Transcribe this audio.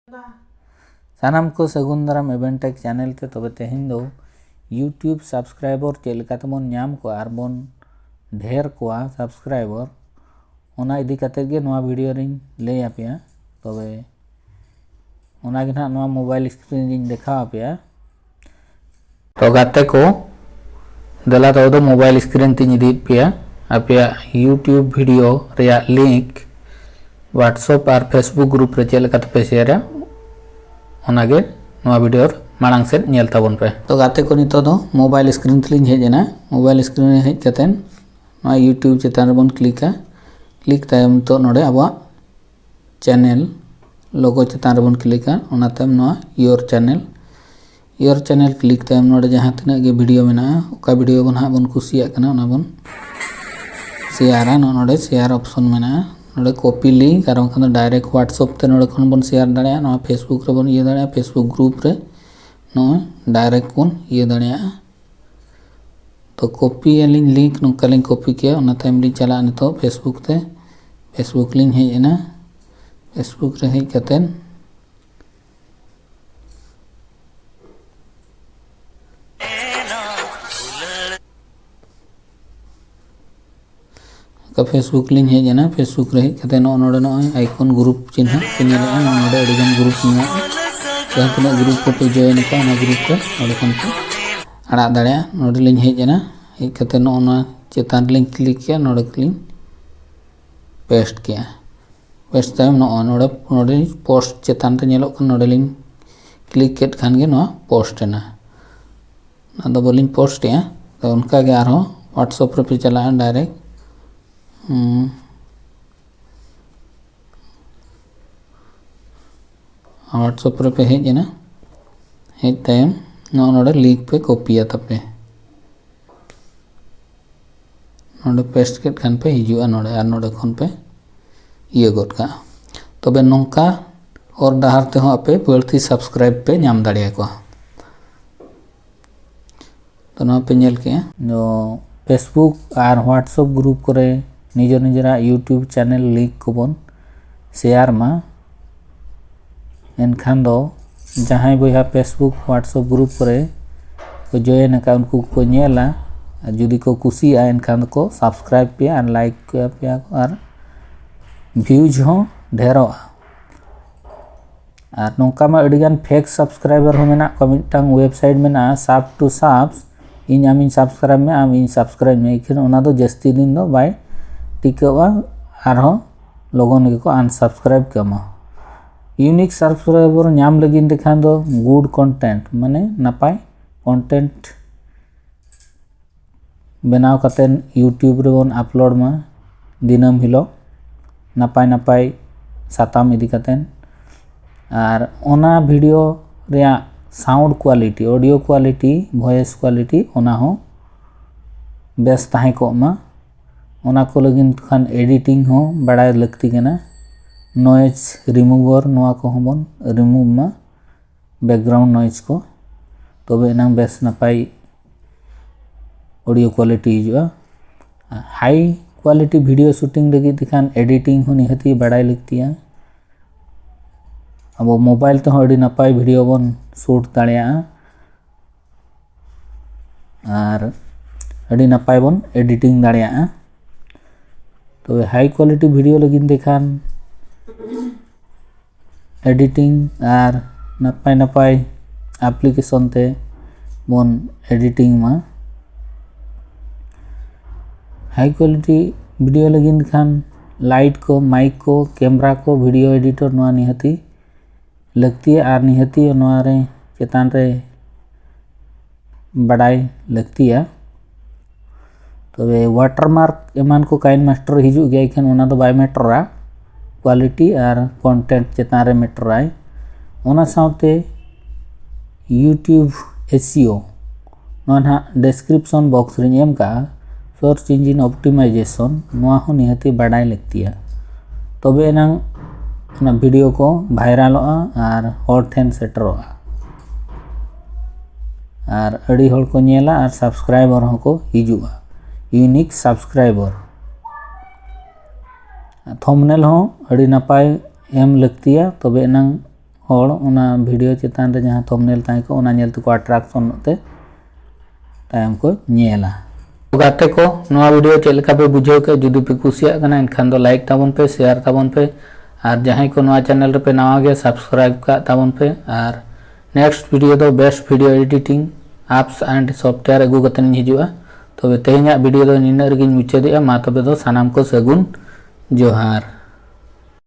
सानाम को सगुन दाराम event take channel ते तबे तेहेन दो यूट्यूब सब्सक्राइबर चेलका तबन नाम को आर बन ढेर कोआ सब्सक्राइबर ओना इदी कते गे नोआ वीडियो रिन ले आपेया तबे ओना गे ना नोआ मोबाइल स्क्रीन रिन देखा आपेया तो गाते को दला तो मोबाइल स्क्रीन तीन इदी पेया आपेया यूट्यूब वीडियो रेया लिंक व्हाट्सएप और फेसबुक ग्रुप रे चेलका तपे शेयर ओनागे नोआ वीडियो मांग से नेल ताबन पे तो गाते को नितो दो मोबाइल स्क्रीन तलिन हेजना मोबाइल स्क्रीन हेज कतेन नोआ यूट्यूब चेतान बन क्लिक तायम तो नोडे अब चैनल लोगो चेतान बन क्लिका ओना तायम नोआ योर चैनल क्लिक तायम नोडे जहां तना गे वीडियो मेना ओका वीडियो बन हा बन कुसिया कना ओना बन शेयरा नोडे शेयर ऑप्शन मेना नोडे कॉपी लिंक और खान डायरेक्ट व्हाट्सएप ते नोडे खन बन शेयर दाड़िया नोआ फेसबुक रे बन इये दाड़िया फेसबुक ग्रुप रे नोआ डायरेक्ट बन इये दाड़िया तो कॉपी लिंक लिंक नोका लिंक कॉपी किया ओना ताइम लिंक चला नितो फेसबुक ते फेसबुक लिंक हेजना फेसबुक रे हेज कतेन फेसबुक लिंक हेजना फेसबुक रे कते नोडे आइकन ग्रुप चिन्ह चिन्ह नोडे अडिगन ग्रुप में जहां तना ग्रुप को पे जॉइन का ना ग्रुप को नोडे खन पे आड़ा दाड़िया नोडे लिंक हेजना हेज कते नोना चेतान लिंक क्लिक किया नोडे क्लिक पेस्ट किया पेस्ट टाइम नोडे नोडे पोस्ट चेतान रे नेलो नोडे लिंक क्लिक केट खान गे नो पोस्ट ना ना दो लिंक पोस्ट या तो उनका गे आरो व्हाट्सएप रे पे चला डायरेक्ट व्हाट्सएप रे पे हेजना हेज टाइम नोडे लिंक पे कॉपी तपे नोडे पेस्ट केट खान पे हिजुआ नोडे आर नोडे खन पे इये गोट का तबे नोंका और डाहर ते हो आपे बढ़ती सब्सक्राइब पे नाम दाड़िया को तो ना पे नेल के जो फेसबुक और व्हाट्सएप ग्रुप करे निजर निजरा यूट्यूब चैनल लिंक को बन शेयर मा एनखान दो जहां बया फेसबुक व्हाट्सएप ग्रुप करे को जॉइन का उनको को नेला जुदी को कुसी आ एनखान को सब्सक्राइब पे और लाइक पे और व्यूज हो ढेरो और नोका मा अडिगान फेक सब्सक्राइबर हो मेना को मिटांग वेबसाइट मेना साब टू साब्स इन आमिन सब्सक्राइब में आम इन सब्सक्राइब में इखन ओना दो जस्ती दिन दो बाय टिकवा आरो लोगन के को अनसब्सक्राइब कमा यूनिक सब्सक्राइबर नाम लगिन देखान दो गुड कंटेंट माने नापाय कंटेंट बनाव कतेन यूट्यूब रे बन अपलोड मा दिनम हिलो नापाय साताम इदी कतेन और ओना वीडियो रे sound quality audio quality voice quality ओना हो बेस ताहे को मा ओना को लगिन खान एडिटिंग हो बड़ा लगती के ना नॉइज रिमूवर नोआ को बन रिमूव मा बैकग्राउंड नॉइज को तबे ना बेस नापाय ऑडियो क्वालिटी हिजुआ हाई क्वालिटी वीडियो शूटिंग लगी दिखान एडिटिंग हो निहती बड़ा लगती है अब मोबाइल तो अड़ी नापाय वीडियो बन शूट दाड़िया और अड़ी नापाय बन एडिटिंग दाड़िया तो हाई क्वालिटी वीडियो लगिन देखान एडिटिंग और नापाय एप्लीकेशन ते बन एडिटिंग मा हाई क्वालिटी वीडियो लगिन खान लाइट को माइक को कैमरा को वीडियो एडिटर नोआ निहती लगती है और निहती नोआ रे चेतान रे बड़ाई लगती है तो वाटरमार्क एमान को काइन मास्टर हिजू गया इखन ओना दो बाय मेटरा क्वालिटी और कंटेंट चेतान रे मेटराय ओना साथे यूट्यूब एसईओ नोआ ना डिस्क्रिप्शन बॉक्स रे एम का सर्च इंजिन ऑप्टिमाइजेशन नोआ हो निहती बड़ाई लगती है तबे ना ना वीडियो को वायरलोआ और हर ठेन सेटरोआ और अड़ी हर को नेला और सब्सक्राइबर हो को हिजुआ यूनिक सब्सक्राइबर थंबनेल हो अड़ी नापाय एम लगती है तबे ना हर ओना वीडियो चेतान रे जहाँ थंबनेल ताई को ओना नेल तको अट्रैक्शन ते तायम को नेला। गाते को नवा वीडियो चेल का पे बुझाव के जुदी पे कुसिया कना एनखान दो लाइक ताबन पे शेयर ताबन पे और जहाँ को नवा चैनल रे पे नवा गे सब्सक्राइब का ताबन पे और नेक्स्ट वीडियो दो best video editing apps and software अगू कतन हिजुआ। तो तेहना वीडियो दो निना रेगिन मुचादेआ मा तबे दो सानाम को सगुन जोहार।